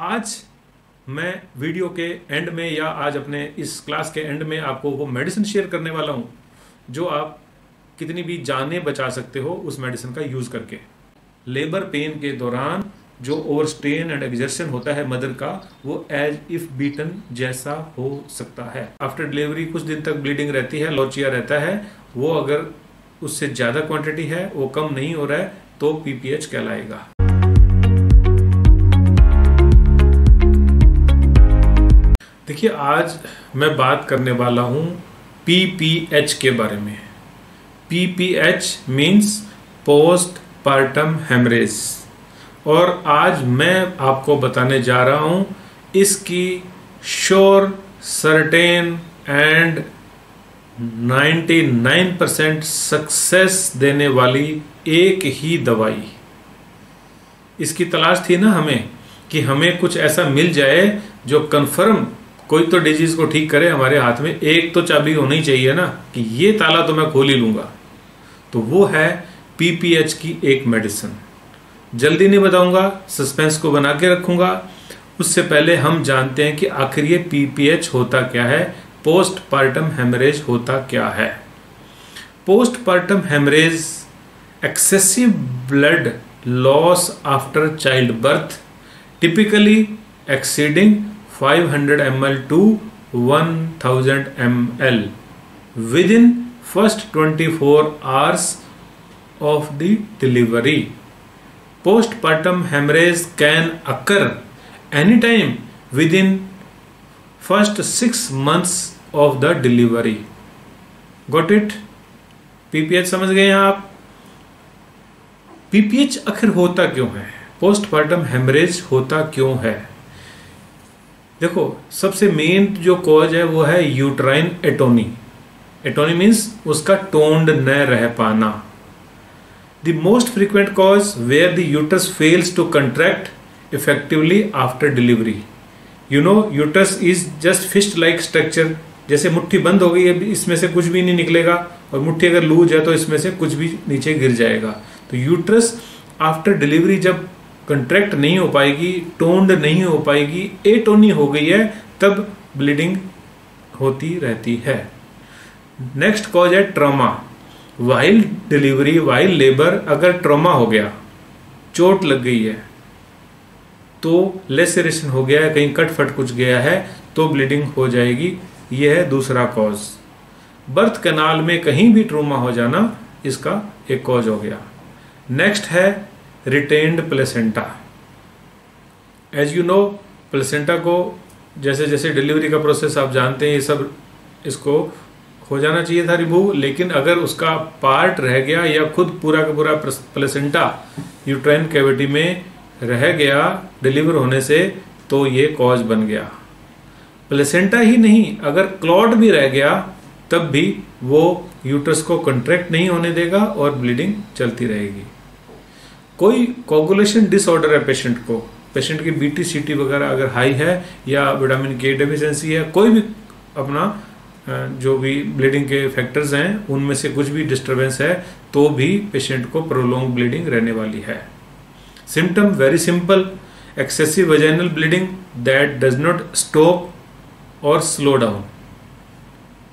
आज मैं वीडियो के एंड में या आज अपने इस क्लास के एंड में आपको वो मेडिसिन शेयर करने वाला हूं जो आप कितनी भी जानें बचा सकते हो उस मेडिसिन का यूज करके। लेबर पेन के दौरान जो ओवर स्ट्रेन एंड एग्जर्शन होता है मदर का, वो एज इफ बीटन जैसा हो सकता है। आफ्टर डिलीवरी कुछ दिन तक ब्लीडिंग रहती है, लोचिया रहता है, वो अगर उससे ज्यादा क्वांटिटी है, वो कम नहीं हो रहा है, तो पीपीएच कहलाएगा। देखिए, आज मैं बात करने वाला हूं पीपीएच के बारे में। PPH means post partum haemorrhage, और आज मैं आपको बताने जा रहा हूं इसकी श्योर, सर्टेन एंड 99% सक्सेस देने वाली एक ही दवाई। इसकी तलाश थी ना हमें कि हमें कुछ ऐसा मिल जाए जो कंफर्म कोई तो डिजीज को ठीक करे। हमारे हाथ में एक तो चाबी होनी चाहिए ना कि ये ताला तो मैं खोल ही लूंगा। तो वो है पीपीएच की एक मेडिसिन। जल्दी नहीं बताऊंगा, सस्पेंस को बना के रखूंगा। उससे पहले हम जानते हैं कि आखिर ये पीपीएच होता क्या है, पोस्ट पार्टम हेमरेज होता क्या है। Post partum haemorrhage excessive blood loss after child birth, typically exceeding 500 ml to 1000 ml within first 24 hours of the delivery. Postpartum hemorrhage can occur anytime within first 6 months of the delivery. Got it? PPH समझ गए हैं आप? PPH आखिर होता क्यों है? Postpartum haemorrhage होता क्यों है? देखो, सबसे मेन जो कॉज है वो है यूट्राइन एटोनी। एटोनी मीन्स उसका टोन्ड न रह पाना। The most frequent cause where the uterus fails to contract effectively after delivery. You know, uterus is just fist like structure. जैसे मुट्ठी बंद हो गई है, इसमें से कुछ भी नहीं निकलेगा, और मुट्ठी अगर लूज है तो इसमें से कुछ भी नीचे गिर जाएगा। तो यूटरस आफ्टर डिलीवरी जब कंट्रैक्ट नहीं हो पाएगी, टोन्ड नहीं हो पाएगी, एटोनी हो गई है, तब ब्लीडिंग होती रहती है। नेक्स्ट कॉज है trauma. While delivery, while labour अगर ट्रॉमा हो गया, चोट लग गई है, तो लेसरेशन हो गया है, कहीं कट फट कुछ गया है, तो ब्लीडिंग हो जाएगी। यह है दूसरा कॉज। बर्थ कैनाल में कहीं भी ट्रॉमा हो जाना, इसका एक कॉज हो गया। नेक्स्ट है retained placenta. As you know, placenta को जैसे जैसे डिलीवरी का प्रोसेस आप जानते हैं, ये सब इसको हो जाना चाहिए था रिमूव, लेकिन अगर उसका पार्ट रह गया या खुद पूरा का पूरा प्लेसेंटा यूट्राइन कैविटी में रह गया डिलीवर होने से, तो ये कॉज बन गया। प्लेसेंटा ही नहीं, अगर क्लॉट भी रह गया तब भी वो यूट्रस को कंट्रैक्ट नहीं होने देगा और ब्लीडिंग चलती रहेगी। कोई कोगुलेशन डिसऑर्डर है पेशेंट को, पेशेंट की बीटी सीटी वगैरह अगर हाई है या विटामिन के डेफिशिएंसी है, कोई भी अपना जो भी ब्लीडिंग के फैक्टर्स हैं उनमें से कुछ भी डिस्टरबेंस है, तो भी पेशेंट को प्रोलॉन्ग ब्लीडिंग रहने वाली है। Symptom very simple, excessive vaginal bleeding that does not stop और स्लो डाउन।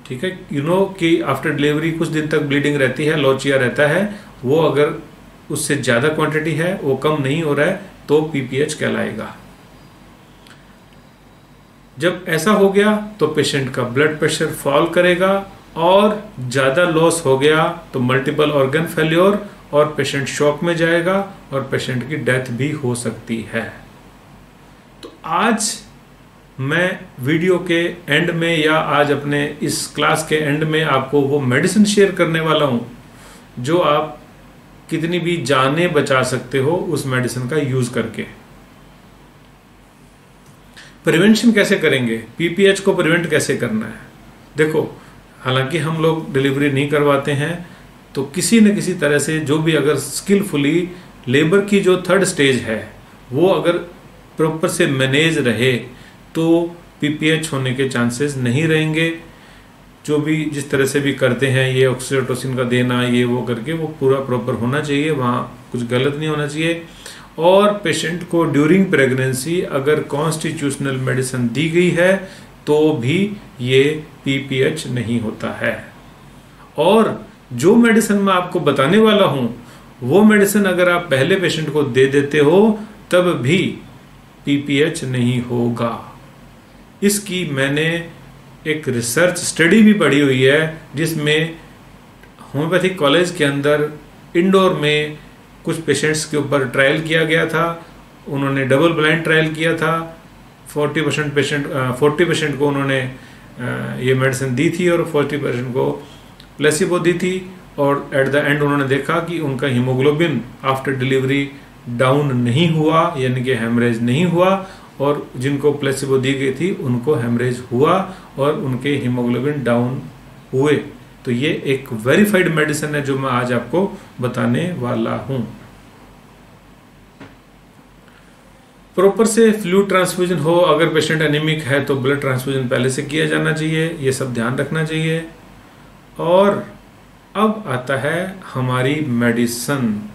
ठीक है, यू नो कि आफ्टर डिलीवरी कुछ दिन तक ब्लीडिंग रहती है, लोचिया रहता है, वो अगर उससे ज्यादा क्वांटिटी है, वो कम नहीं हो रहा है, तो पीपीएच कहलाएगा। जब ऐसा हो गया तो पेशेंट का ब्लड प्रेशर फॉल करेगा, और ज्यादा लॉस हो गया तो मल्टीपल ऑर्गन फेल्योर, और पेशेंट शॉक में जाएगा, और पेशेंट की डेथ भी हो सकती है। तो आज मैं वीडियो के एंड में या आज अपने इस क्लास के एंड में आपको वो मेडिसिन शेयर करने वाला हूं जो आप कितनी भी जानें बचा सकते हो उस मेडिसिन का यूज करके। प्रिवेंशन कैसे करेंगे, पीपीएच को प्रिवेंट कैसे करना है? देखो, हालांकि हम लोग डिलीवरी नहीं करवाते हैं, तो किसी न किसी तरह से जो भी अगर स्किलफुली लेबर की जो थर्ड स्टेज है वो अगर प्रॉपर से मैनेज रहे, तो पीपीएच होने के चांसेस नहीं रहेंगे। जो भी जिस तरह से भी करते हैं, ये ऑक्सीटोसिन का देना, ये वो करके, वो पूरा प्रॉपर होना चाहिए, वहाँ कुछ गलत नहीं होना चाहिए। और पेशेंट को ड्यूरिंग प्रेगनेंसी अगर कॉन्स्टिट्यूशनल मेडिसिन दी गई है तो भी ये पीपीएच नहीं होता है। और जो मेडिसिन मैं आपको बताने वाला हूं वो मेडिसिन अगर आप पहले पेशेंट को दे देते हो तब भी पीपीएच नहीं होगा। इसकी मैंने एक रिसर्च स्टडी भी पढ़ी हुई है जिसमें होम्योपैथिक कॉलेज के अंदर इंडोर में कुछ पेशेंट्स के ऊपर ट्रायल किया गया था। उन्होंने डबल ब्लाइंड ट्रायल किया था। 40% पेशेंट को उन्होंने ये मेडिसिन दी थी और 40% को प्लेसिबो दी थी। और एट द एंड उन्होंने देखा कि उनका हीमोग्लोबिन आफ्टर डिलीवरी डाउन नहीं हुआ, यानी कि हेमरेज नहीं हुआ, और जिनको प्लेसिबो दी गई थी उनको हेमरेज हुआ और उनके हीमोग्लोबिन डाउन हुए। तो ये एक वेरीफाइड मेडिसिन है जो मैं आज आपको बताने वाला हूं। प्रॉपर से फ्लूइड ट्रांसफ्यूजन हो, अगर पेशेंट एनीमिक है तो ब्लड ट्रांसफ्यूजन पहले से किया जाना चाहिए, ये सब ध्यान रखना चाहिए। और अब आता है हमारी मेडिसिन,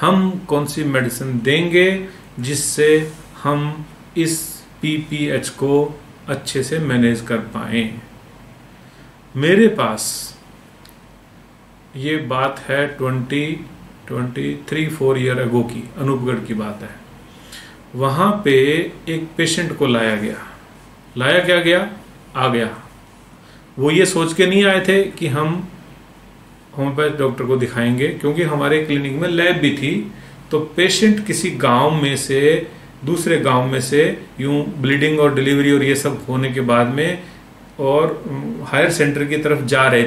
हम कौन सी मेडिसिन देंगे जिससे हम इस पीपीएच को अच्छे से मैनेज कर पाए। मेरे पास ये बात है 23-4 ईयर अगो की, अनूपगढ़ की बात है। वहां पे एक पेशेंट को लाया गया आ गया। वो ये सोच के नहीं आए थे कि हम होम्योपैथ डॉक्टर को दिखाएंगे, क्योंकि हमारे क्लिनिक में लैब भी थी। तो पेशेंट किसी गांव में से दूसरे गांव में से यूं ब्लीडिंग और डिलीवरी और ये सब होने के बाद में और हायर सेंटर की तरफ जा रहे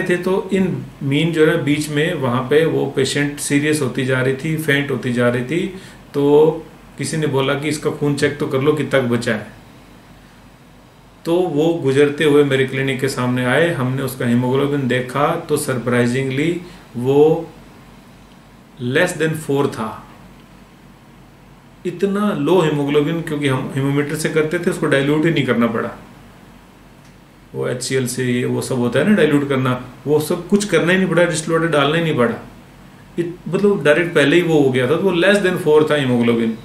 थे तो इन मीन जो है बीच में वहां पे वो पेशेंट सीरियस होती जा रही थी, फेंट होती जा रही थी। तो किसी ने बोला कि इसका खून चेक तो कर लो कितना बचा है। तो वो गुजरते हुए मेरे क्लिनिक के सामने आए, हमने उसका हीमोग्लोबिन देखा तो सरप्राइजिंगली वो लेस देन 4 था। इतना लो हीमोग्लोबिन, क्योंकि हम हीमोमीटर से करते थे, उसको डाइल्यूट ही नहीं करना पड़ा। वो HCl से ये वो सब होता है ना डाइल्यूट करना, वो सब कुछ करना ही नहीं पड़ा, डिस्टिल वाटर डालना ही नहीं पड़ा। मतलब डायरेक्ट पहले ही वो हो गया था। तो वो लेस देन 4 था हीमोग्लोबिन,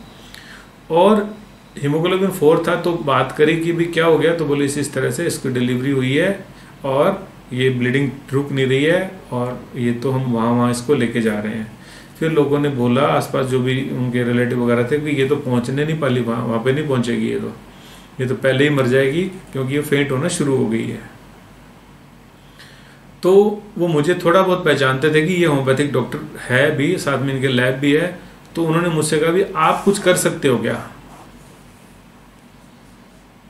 और हीमोग्लोबिन 4 था। तो बात करी कि भी क्या हो गया, तो बोले इस तरह से इसकी डिलीवरी हुई है और ये ब्लीडिंग रुक नहीं रही है और ये तो हम वहाँ इसको लेके जा रहे हैं। फिर लोगों ने बोला, आसपास जो भी उनके रिलेटिव वगैरह थे, कि ये तो पहुँचने नहीं पाली, वहाँ पे नहीं पहुँचेगी, ये तो पहले ही मर जाएगी क्योंकि ये फेंट होना शुरू हो गई है। तो वो मुझे थोड़ा बहुत पहचानते थे कि ये होम्योपैथिक डॉक्टर है भी, साथ में इनके लैब भी है। तो उन्होंने मुझसे कहा भी आप कुछ कर सकते हो क्या।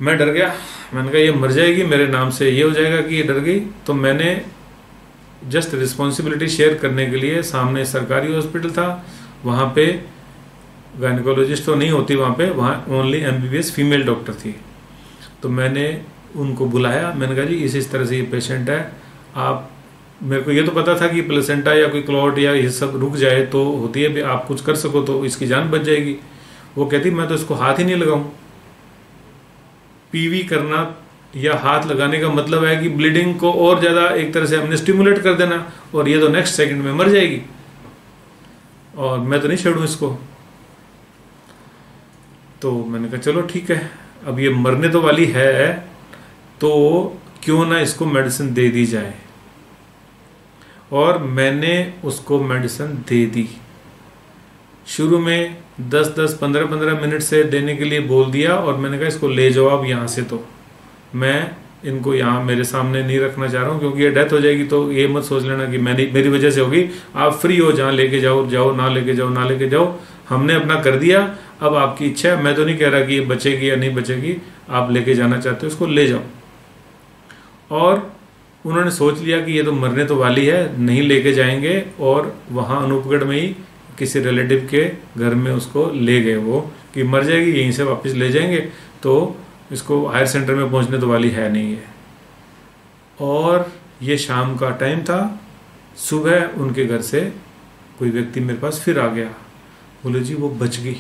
मैं डर गया, मैंने कहा ये मर जाएगी, मेरे नाम से ये हो जाएगा कि ये डर गई। तो मैंने जस्ट रिस्पॉन्सिबिलिटी शेयर करने के लिए, सामने सरकारी हॉस्पिटल था, वहाँ पे गायनेकोलॉजिस्ट तो नहीं होती वहाँ ओनली MBBS फीमेल डॉक्टर थी। तो मैंने उनको बुलाया, मैंने कहा जी इस तरह से ये पेशेंट है, आप, मेरे को ये तो पता था कि प्लेसेंटा या कोई क्लॉट या ये सब रुक जाए तो होती है, भी आप कुछ कर सको तो इसकी जान बच जाएगी। वो कहती मैं तो इसको हाथ ही नहीं लगाऊं। PV करना या हाथ लगाने का मतलब है कि ब्लीडिंग को और ज्यादा एक तरह से हमने स्टिमुलेट कर देना, और ये तो नेक्स्ट सेकंड में मर जाएगी, और मैं तो नहीं छोड़ूं इसको। तो मैंने कहा चलो ठीक है, अब ये मरने तो वाली है तो क्यों ना इसको मेडिसिन दे दी जाए। और मैंने उसको मेडिसिन दे दी। शुरू में 10-10, 15-15 मिनट से देने के लिए बोल दिया, और मैंने कहा इसको ले जाओ आप यहाँ से। तो मैं इनको यहाँ मेरे सामने नहीं रखना चाह रहा हूँ, क्योंकि ये डेथ हो जाएगी तो ये मत सोच लेना कि मेरी वजह से होगी। आप फ्री हो, जहाँ लेके जाओ, ना लेके जाओ, हमने अपना कर दिया। अब आपकी इच्छा है, मैं तो नहीं कह रहा कि ये बचेगी या नहीं बचेगी, आप लेके जाना चाहते हो उसको ले जाओ। और उन्होंने सोच लिया कि ये तो मरने तो वाली है, नहीं लेके जाएंगे, और वहाँ अनूपगढ़ में ही किसी रिलेटिव के घर में उसको ले गए, वो कि मर जाएगी, यहीं से वापस ले जाएंगे, तो इसको हायर सेंटर में पहुँचने तो वाली है नहीं है। और ये शाम का टाइम था। सुबह उनके घर से कोई व्यक्ति मेरे पास फिर आ गया, बोले जी वो बच गई,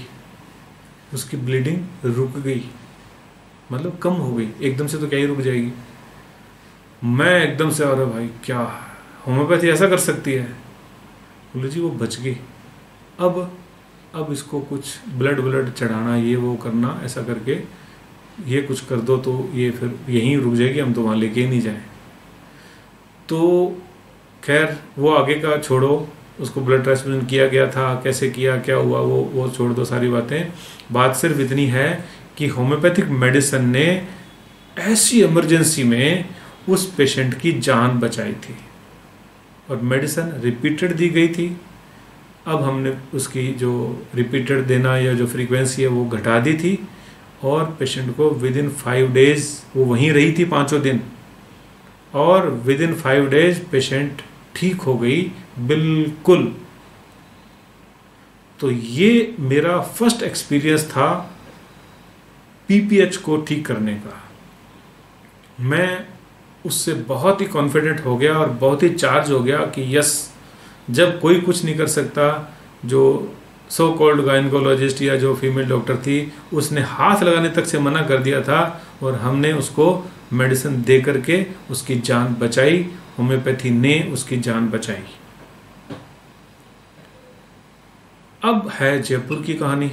उसकी ब्लीडिंग रुक गई, मतलब कम हो गई, एकदम से तो क्या ही रुक जाएगी। मैं एकदम से, अरे भाई क्या होम्योपैथी ऐसा कर सकती है। बोले जी वो बच गई। अब अब इसको कुछ ब्लड ब्लड चढ़ाना, ये वो करना, ऐसा करके ये कुछ कर दो तो ये फिर यहीं रुक जाएगी, हम तो वहाँ लेके ही नहीं जाएं। तो खैर वो आगे का छोड़ो, उसको ब्लड ट्रांसफ्यूजन किया गया था, कैसे किया, क्या हुआ, वो छोड़ दो सारी बातें। बात सिर्फ इतनी है कि होम्योपैथिक मेडिसिन ने ऐसी इमरजेंसी में उस पेशेंट की जान बचाई थी और मेडिसिन रिपीटेड दी गई थी। अब हमने उसकी जो रिपीटेड देना या जो फ्रीक्वेंसी है वो घटा दी थी और पेशेंट को विद इन 5 डेज, वो वहीं रही थी 5 दिन, और विद इन 5 डेज पेशेंट ठीक हो गई बिल्कुल। तो ये मेरा फर्स्ट एक्सपीरियंस था पीपीएच को ठीक करने का। मैं उससे बहुत ही कॉन्फिडेंट हो गया और बहुत ही चार्ज हो गया कि यस, जब कोई कुछ नहीं कर सकता, जो सो कॉल्ड गायनकोलॉजिस्ट या जो फीमेल डॉक्टर थी उसने हाथ लगाने तक से मना कर दिया था और हमने उसको मेडिसिन दे करके उसकी जान बचाई। होम्योपैथी ने उसकी जान बचाई। अब है जयपुर की कहानी।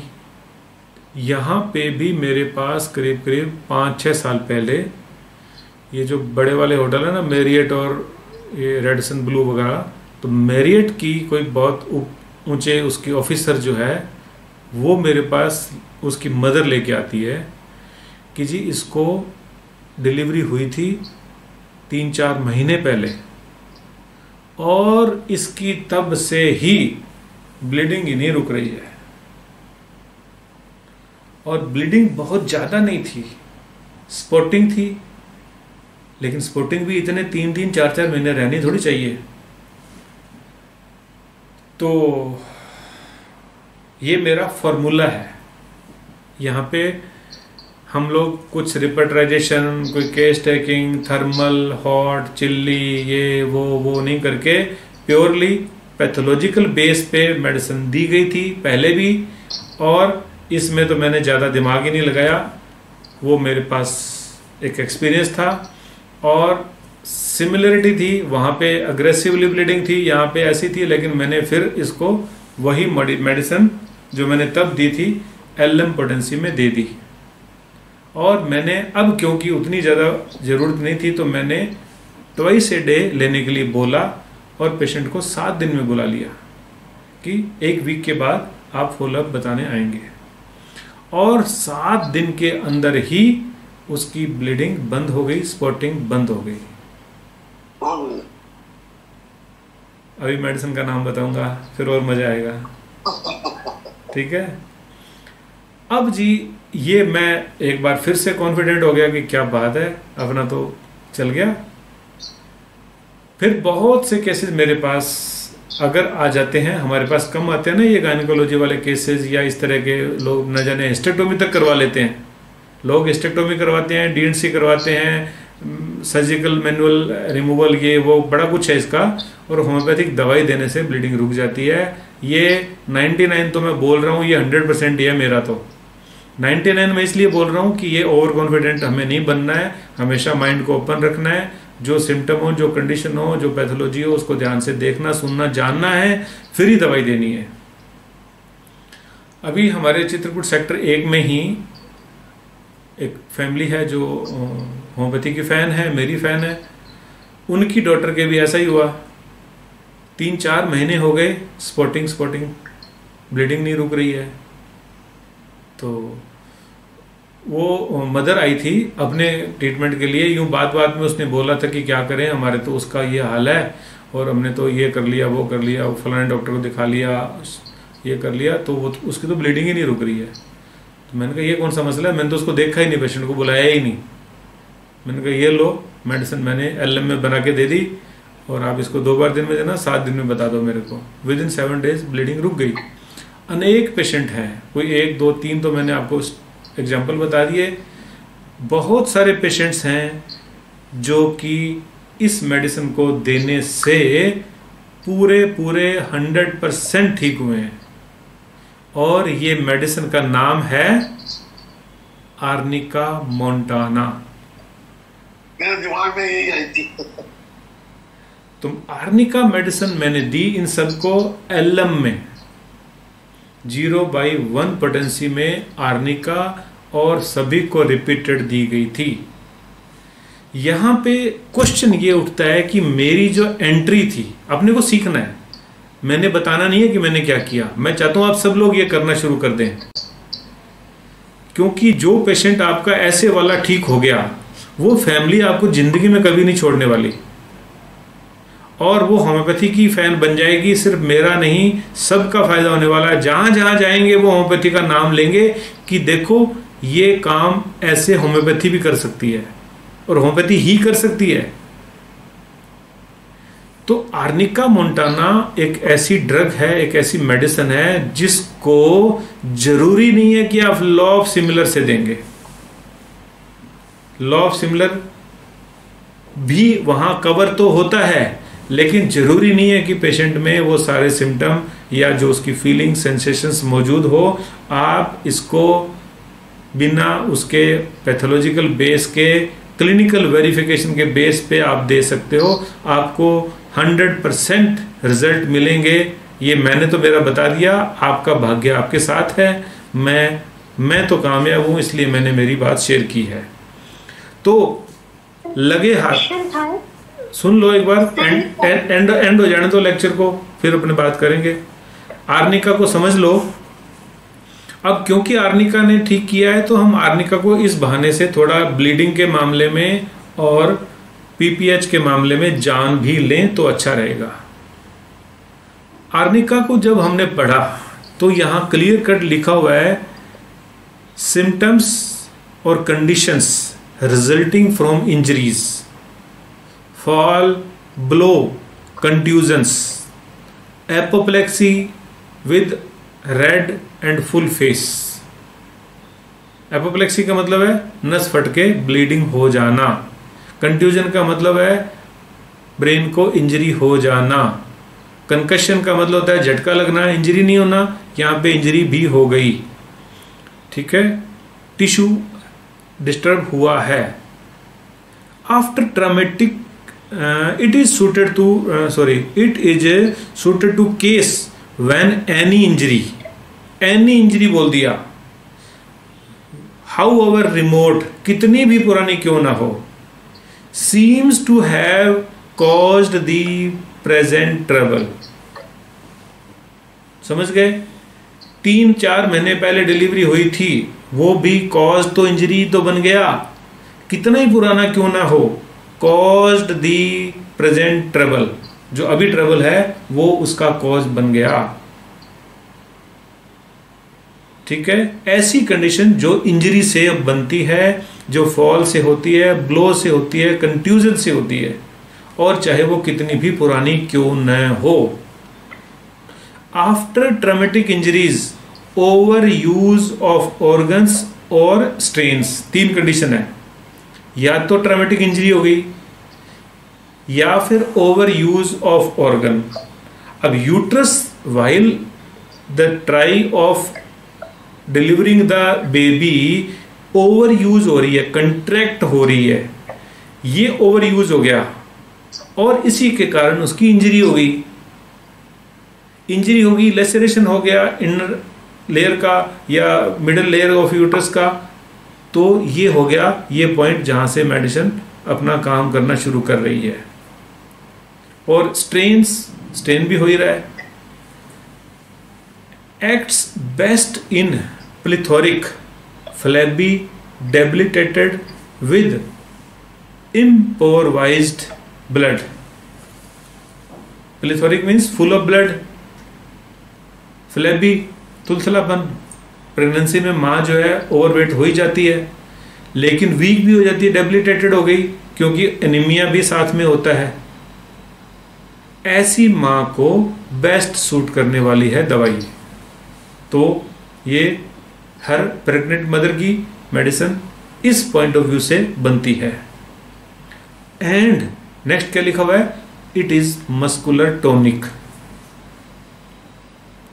यहाँ पे भी मेरे पास करीब करीब 5-6 साल पहले ये जो बड़े वाले होटल है ना, मैरियट और ये रेडिसन ब्लू वगैरह, तो मैरियट की कोई बहुत ऊंचे उसकी ऑफिसर जो है वो मेरे पास उसकी मदर लेके आती है कि जी इसको डिलीवरी हुई थी 3-4 महीने पहले और इसकी तब से ही ब्लीडिंग ही नहीं रुक रही है। और ब्लीडिंग बहुत ज़्यादा नहीं थी, स्पॉटिंग थी, लेकिन स्पॉटिंग भी इतने 3-3, 4-4 महीने रहनी थोड़ी चाहिए। तो ये मेरा फॉर्मूला है। यहाँ पे हम लोग कुछ रिपर्टराइजेशन, कोई case taking, thermal, hot, chilli, ये वो नहीं करके प्योरली पैथोलॉजिकल बेस पे मेडिसिन दी गई थी पहले भी, और इसमें तो मैंने ज़्यादा दिमाग ही नहीं लगाया। वो मेरे पास एक एक्सपीरियंस था और सिमिलरिटी थी। वहाँ पे अग्रेसिवली ब्लीडिंग थी, यहाँ पे ऐसी थी, लेकिन मैंने फिर इसको वही मेडिसिन जो मैंने तब दी थी LM पोटेंसी में दे दी। और मैंने अब, क्योंकि उतनी ज़्यादा ज़रूरत नहीं थी, तो मैंने ट्वाइस ए डे लेने के लिए बोला और पेशेंट को 7 दिन में बुला लिया कि 1 वीक के बाद आप फॉलोअप बताने आएंगे। और 7 दिन के अंदर ही उसकी ब्लीडिंग बंद हो गई, स्पॉटिंग बंद हो गई। अभी मेडिसिन का नाम बताऊंगा, फिर और मजा आएगा, ठीक है। अब जी ये मैं एक बार फिर से कॉन्फिडेंट हो गया कि क्या बात है, अपना तो चल गया। फिर बहुत से केसेस मेरे पास अगर आ जाते हैं, हमारे पास कम आते हैं ना ये गायनेकोलॉजी वाले केसेस, या इस तरह के लोग न जाने हिस्टेक्टोमी तक करवा लेते हैं। लोग हिस्टेक्टोमी करवाते हैं, DNC करवाते हैं, सर्जिकल मैनुअल रिमूवल, ये वो बड़ा कुछ है इसका, और होम्योपैथिक दवाई देने से ब्लीडिंग रुक जाती है। ये 99 तो मैं बोल रहा हूँ, ये 100% ही है मेरा। तो 99 में इसलिए बोल रहा हूँ कि ये ओवर कॉन्फिडेंट हमें नहीं बनना है, हमेशा माइंड को ओपन रखना है। जो सिम्टम हो, जो कंडीशन हो, जो पैथोलॉजी हो, उसको ध्यान से देखना, सुनना, जानना है, फिर ही दवाई देनी है। अभी हमारे चित्रकूट सेक्टर 1 में ही एक फैमिली है जो होम्योपैथी की फ़ैन है, मेरी फ़ैन है। उनकी डॉटर के भी ऐसा ही हुआ, 3-4 महीने हो गए, स्पॉटिंग ब्लीडिंग नहीं रुक रही है। तो वो मदर आई थी अपने ट्रीटमेंट के लिए, यूं बात बात में उसने बोला था कि क्या करें, हमारे तो उसका ये हाल है और हमने तो ये कर लिया, वो कर लिया, फलाने डॉक्टर को दिखा लिया, ये कर लिया, तो वो उसकी तो ब्लीडिंग ही नहीं रुक रही है। तो मैंने कहा ये कौन सा मसला है, मैंने तो उसको देखा ही नहीं, पेशेंट को बुलाया ही नहीं। मैंने कहा ये लो मेडिसिन मैंने LM में बना के दे दी और आप इसको 2 बार दिन में देना, 7 दिन में बता दो मेरे को। विद इन 7 डेज ब्लीडिंग रुक गई। अनेक पेशेंट हैं, कोई 1, 2, 3 तो मैंने आपको एग्जाम्पल बता दिए। बहुत सारे पेशेंट्स हैं जो कि इस मेडिसिन को देने से पूरे 100% ठीक हुए हैं। और ये मेडिसिन का नाम है आर्निका मोंटाना। मेरे दिमाग में यही आई थी। तो आर्निका मेडिसिन मैंने दी इन सबको LM में, 0/1 पोटेंसी में आर्निका और सभी को रिपीटेड दी गई थी। यहां पे क्वेश्चन ये उठता है कि मेरी जो एंट्री थी, अपने को सीखना है, मैंने बताना नहीं है कि मैंने क्या किया। मैं चाहता हूं आप सब लोग ये करना शुरू कर दें, क्योंकि जो पेशेंट आपका ऐसे वाला ठीक हो गया वो फैमिली आपको जिंदगी में कभी नहीं छोड़ने वाली, और वो होम्योपैथी की फैन बन जाएगी। सिर्फ मेरा नहीं, सबका फायदा होने वाला है। जहां जहां जाएंगे वो होम्योपैथी का नाम लेंगे कि देखो ये काम ऐसे होम्योपैथी भी कर सकती है, और होम्योपैथी ही कर सकती है। तो आर्निका मोंटाना एक ऐसी ड्रग है, एक ऐसी मेडिसिन है जिसको जरूरी नहीं है कि आप लॉ ऑफ सिमिलर से देंगे। लॉ ऑफ सिमिलर भी वहां कवर तो होता है, लेकिन जरूरी नहीं है कि पेशेंट में वो सारे सिम्टम या जो उसकी फीलिंग सेंसेशंस मौजूद हो। आप इसको बिना उसके पैथोलॉजिकल बेस के, क्लिनिकल वेरिफिकेशन के बेस पे आप दे सकते हो। आपको 100% रिजल्ट मिलेंगे। ये मैंने तो मेरा बता दिया, आपका भाग्य आपके साथ है। मैं तो कामयाब हूं, इसलिए मैंने मेरी बात शेयर की है। तो लगे हाथ, सुन लो एक बार, एंड हो जाने दो लेक्चर को, फिर अपने बात करेंगे। आर्निका को समझ लो। अब क्योंकि आर्निका ने ठीक किया है, तो हम आर्निका को इस बहाने से थोड़ा ब्लीडिंग के मामले में और पीपीएच के मामले में जान भी लें तो अच्छा रहेगा। आर्निका को जब हमने पढ़ा तो यहां क्लियर कट लिखा हुआ है, सिम्टम्स और conditions resulting from injuries, fall, blow, कंट्यूजन्स, apoplexy with red and full face. Apoplexy का मतलब है नस फट के ब्लीडिंग हो जाना। कंट्यूजन का मतलब है ब्रेन को इंजरी हो जाना। कंकशन का मतलब होता है झटका लगना, इंजरी नहीं होना। यहां पे इंजरी भी हो गई, ठीक है, टिश्यू डिस्टर्ब हुआ है। After traumatic it is suited to case when any injury बोल दिया, however remote, कितनी भी पुरानी क्यों ना हो, seems to have caused the present trouble। समझ गए? 3-4 महीने पहले डिलीवरी हुई थी, वो भी कॉज तो इंजरी तो बन गया, कितना ही पुराना क्यों ना हो। caused the present trouble, जो अभी ट्रबल है वो उसका कॉज बन गया, ठीक है। ऐसी कंडीशन जो इंजरी से बनती है, जो फॉल से होती है, ब्लो से होती है, कंट्यूजन से होती है, और चाहे वो कितनी भी पुरानी क्यों न हो। After traumatic injuries, over use of organs और स्ट्रेन्स। 3 कंडीशन है, या तो ट्रॉमेटिक इंजरी हो गई, या फिर ओवर यूज ऑफ ऑर्गन। अब uterus while the try of delivering the baby over use हो रही है, कंट्रैक्ट हो रही है, ये ओवर यूज हो गया और इसी के कारण उसकी इंजरी हो गई। इंजरी होगी, लेसरेशन हो गया इनर लेयर का या मिडिल लेयर ऑफ यूट्रस का, तो ये हो गया ये पॉइंट जहां से मेडिसिन अपना काम करना शुरू कर रही है। और स्ट्रेन भी हो ही रहा है। Acts best in plethoric, flabby, debilitated with impoverished blood. Plethoric means full of blood, flabby तुलथलापन। प्रेगनेंसी में माँ जो है ओवरवेट हो ही जाती है, लेकिन वीक भी हो जाती है, डेबिलिटेटेड हो गई, क्योंकि एनीमिया भी साथ में होता है। ऐसी माँ को बेस्ट सूट करने वाली है दवाई। तो ये हर प्रेग्नेंट मदर की मेडिसिन इस पॉइंट ऑफ व्यू से बनती है। एंड नेक्स्ट क्या लिखा हुआ है, इट इज मस्कुलर टोनिक।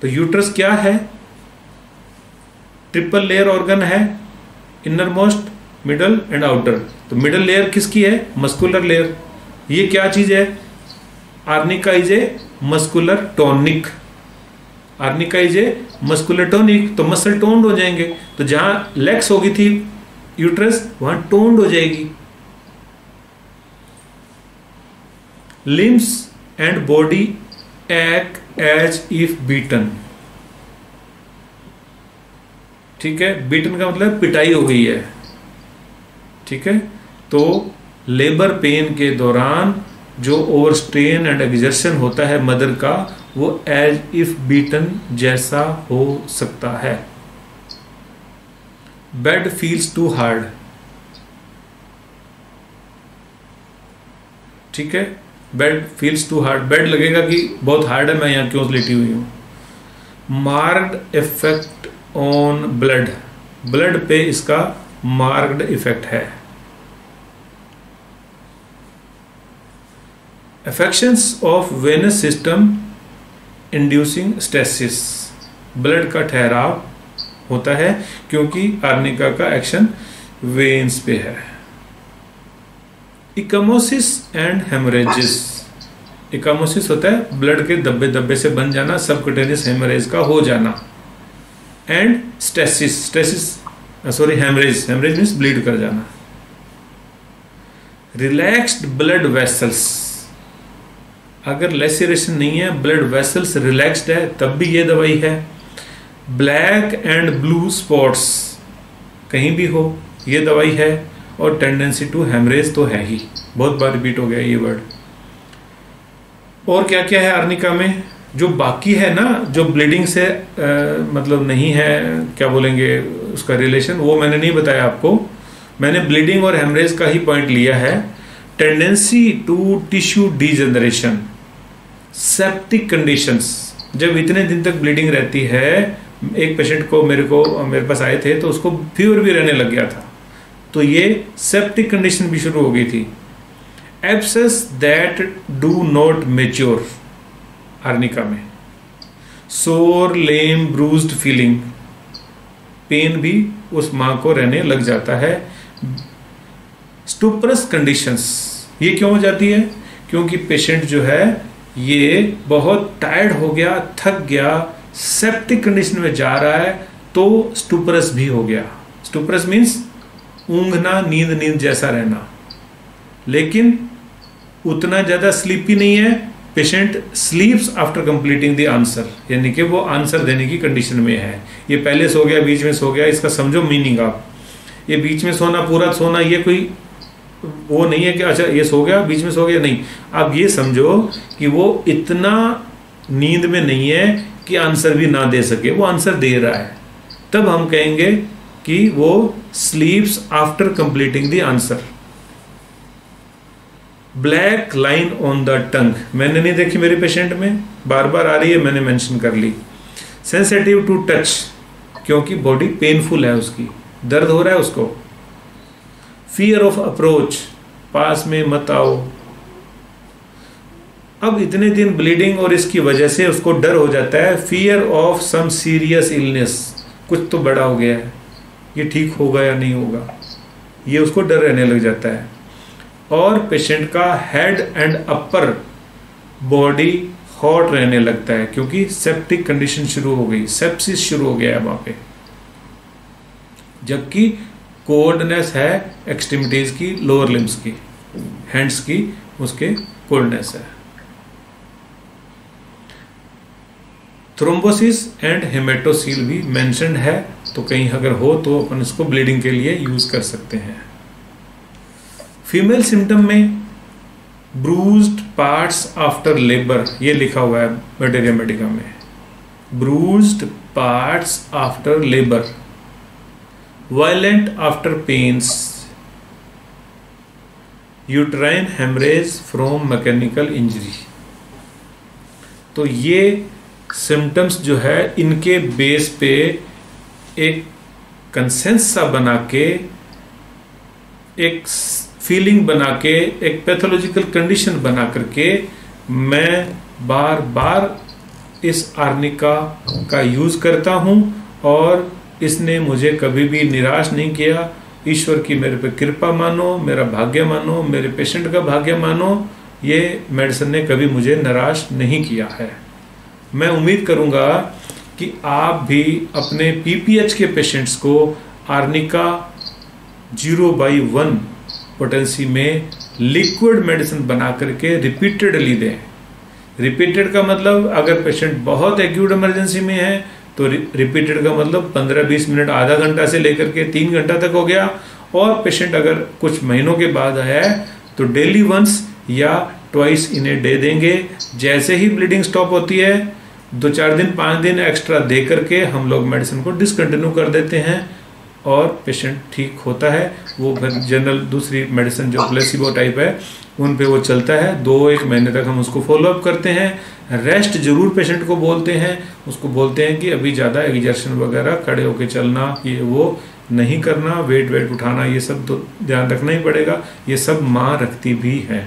तो यूट्रस क्या है, ट्रिपल लेयर ऑर्गन है, inner most, middle and outer. तो मिडल लेयर किसकी है, मस्कुलर लेयर। ये क्या चीज है, arnica is a muscular tonic. Arnica is a muscular tonic, तो मसल टोन्ड हो जाएंगे। तो जहां लेक्स होगी थी यूट्रस, वहां टोन्ड हो जाएगी। Limbs and body act as if beaten, ठीक है, बीटन का मतलब पिटाई हो गई है, ठीक है। तो लेबर पेन के दौरान जो ओवर स्ट्रेन एंड एग्जर्शन होता है मदर का, वो एज इफ बीटन जैसा हो सकता है। बेड फील्स टू हार्ड, ठीक है, bed feels too hard, bed लगेगा कि बहुत हार्ड है, मैं यहां क्यों लेटी हुई हूं। Marked effect on blood, blood पे इसका मार्क्ड इफेक्ट है। Affections of venous system inducing stasis, blood का ठहराव होता है क्योंकि आर्निका का एक्शन वेन्स पे है। इकामोसिस एंड हेमरेजेस, इकामोसिस होता है ब्लड के धब्बे धब्बे से बन जाना, सबक्यूटेनियस हेमरेज का हो जाना। And stasis, haemorrhage, haemorrhage means bleed कर जाना। रिलैक्स्ड ब्लड वेसल्स, अगर लेसिरेशन नहीं है, ब्लड वेसल्स रिलैक्स्ड है, तब भी ये दवाई है। ब्लैक एंड ब्लू स्पॉट्स कहीं भी हो, ये दवाई है। और टेंडेंसी टू हेमरेज तो है ही, बहुत बार रिपीट हो गया ये वर्ड। और क्या क्या है आर्निका में, जो बाकी है ना, जो ब्लीडिंग से मतलब नहीं है, क्या बोलेंगे उसका रिलेशन, वो मैंने नहीं बताया आपको। मैंने ब्लीडिंग और हेमरेज का ही पॉइंट लिया है। Tendency to tissue degeneration, septic conditions, जब इतने दिन तक ब्लीडिंग रहती है, एक पेशेंट को मेरे पास आए थे तो उसको फीवर भी रहने लग गया था, तो ये सेप्टिक कंडीशन भी शुरू हो गई थी। Abscess that do not mature, arnica में। सोर लेम ब्रूज्ड फीलिंग, पेन भी उस मां को रहने लग जाता है। स्टुपरस कंडीशंस, ये क्यों हो जाती है, क्योंकि पेशेंट जो है ये बहुत टायर्ड हो गया, थक गया, सेप्टिक कंडीशन में जा रहा है, तो स्टुपरस भी हो गया। स्टुपरस मीन्स ऊंघना, नींद जैसा रहना, लेकिन उतना ज्यादा स्लीपी नहीं है। Patient स्लीप्स after completing the answer, यानी कि वो आंसर देने की कंडीशन में है। ये पहले सो गया, बीच में सो गया, इसका समझो मीनिंग आप। ये बीच में सोना, पूरा सोना, ये कोई वो नहीं है कि अच्छा ये सो गया, बीच में सो गया, नहीं। आप ये समझो कि वो इतना नींद में नहीं है कि आंसर भी ना दे सके, वो आंसर दे रहा है, तब हम कहेंगे कि वो स्लीप्स after completing the answer. Black line on the tongue, मैंने नहीं देखी मेरे पेशेंट में, बार बार आ रही है, मैंने मेंशन कर ली। सेंसिटिव टू टच, क्योंकि बॉडी पेनफुल है, उसकी दर्द हो रहा है उसको। फियर ऑफ अप्रोच, पास में मत आओ। अब इतने दिन ब्लीडिंग और इसकी वजह से उसको डर हो जाता है। Fear of some serious illness, कुछ तो बड़ा हो गया है, ये ठीक होगा या नहीं होगा, ये उसको डर रहने लग जाता है। और पेशेंट का head and upper body hot रहने लगता है, क्योंकि सेप्टिक कंडीशन शुरू हो गई, सेप्सिस शुरू हो गया है वहां पे। जबकि कोल्डनेस है एक्सट्रीमिटीज की, लोअर लिम्स की, हैंड्स की, उसके कोल्डनेस है। थ्रोम्बोसिस एंड हेमेटोसील भी मेंशन्ड है, तो कहीं अगर हो तो अपन इसको ब्लीडिंग के लिए यूज कर सकते हैं। फीमेल सिम्टम में ब्रूज्ड पार्ट्स आफ्टर लेबर, ये लिखा हुआ है मैटेरिया मेडिका में, bruised parts after labour, violent after pains, uterine haemorrhage from mechanical injury. तो ये सिम्टम्स जो है, इनके बेस पे एक कंसेंसस सा बना के, एक फीलिंग बना के, एक पैथोलॉजिकल कंडीशन बना करके मैं बार बार इस आर्निका का यूज करता हूं, और इसने मुझे कभी भी निराश नहीं किया। ईश्वर की मेरे पे कृपा मानो, मेरा भाग्य मानो, मेरे पेशेंट का भाग्य मानो, ये मेडिसिन ने कभी मुझे निराश नहीं किया है। मैं उम्मीद करूंगा कि आप भी अपने पीपीएच के पेशेंट्स को आर्निका 0/1 पोटेंसी में लिक्विड मेडिसिन बना करके रिपीटेडली दें। रिपीटेड का मतलब अगर पेशेंट बहुत एक्यूट इमरजेंसी में है तो रिपीटेड का मतलब 15-20 मिनट, आधा घंटा से लेकर के 3 घंटा तक हो गया। और पेशेंट अगर कुछ महीनों के बाद आया है तो डेली वंस या ट्वाइस इन ए डे देंगे। जैसे ही ब्लीडिंग स्टॉप होती है 2-4 दिन 5 दिन एक्स्ट्रा दे करके हम लोग मेडिसिन को डिसकंटिन्यू कर देते हैं और पेशेंट ठीक होता है। वो फिर जनरल दूसरी मेडिसिन जो प्लेसिबो टाइप है उन पे वो चलता है। 2-1 महीने तक हम उसको फॉलोअप करते हैं। रेस्ट जरूर पेशेंट को बोलते हैं, उसको बोलते हैं कि अभी ज़्यादा एग्जर्शन वगैरह, खड़े होके चलना, ये वो नहीं करना, वेट उठाना, ये सब तो ध्यान रखना ही पड़ेगा। ये सब माँ रखती भी है।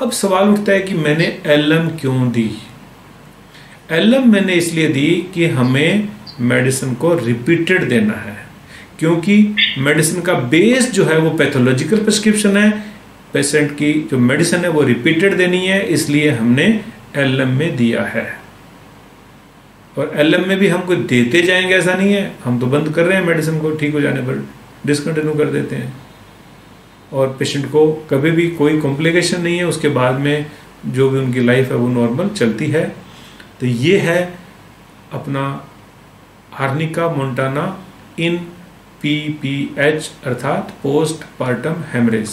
अब सवाल उठता है कि मैंने एलएम क्यों दी। एलएम मैंने इसलिए दी कि हमें मेडिसिन को रिपीटेड देना है, क्योंकि मेडिसिन का बेस जो है वो पैथोलॉजिकल प्रिस्क्रिप्शन है। पेशेंट की जो मेडिसिन है वो रिपीटेड देनी है, इसलिए हमने एलएम में दिया है। और एलएम में भी हम कोई देते जाएंगे ऐसा नहीं है, हम तो बंद कर रहे हैं मेडिसिन को, ठीक हो जाने पर डिसकंटिन्यू कर देते हैं। और पेशेंट को कभी भी कोई कॉम्प्लिकेशन नहीं है, उसके बाद में जो भी उनकी लाइफ है वो नॉर्मल चलती है। तो ये है अपना आर्निका मोंटाना इन पीपीएच अर्थात पोस्ट पार्टम हेमरेज।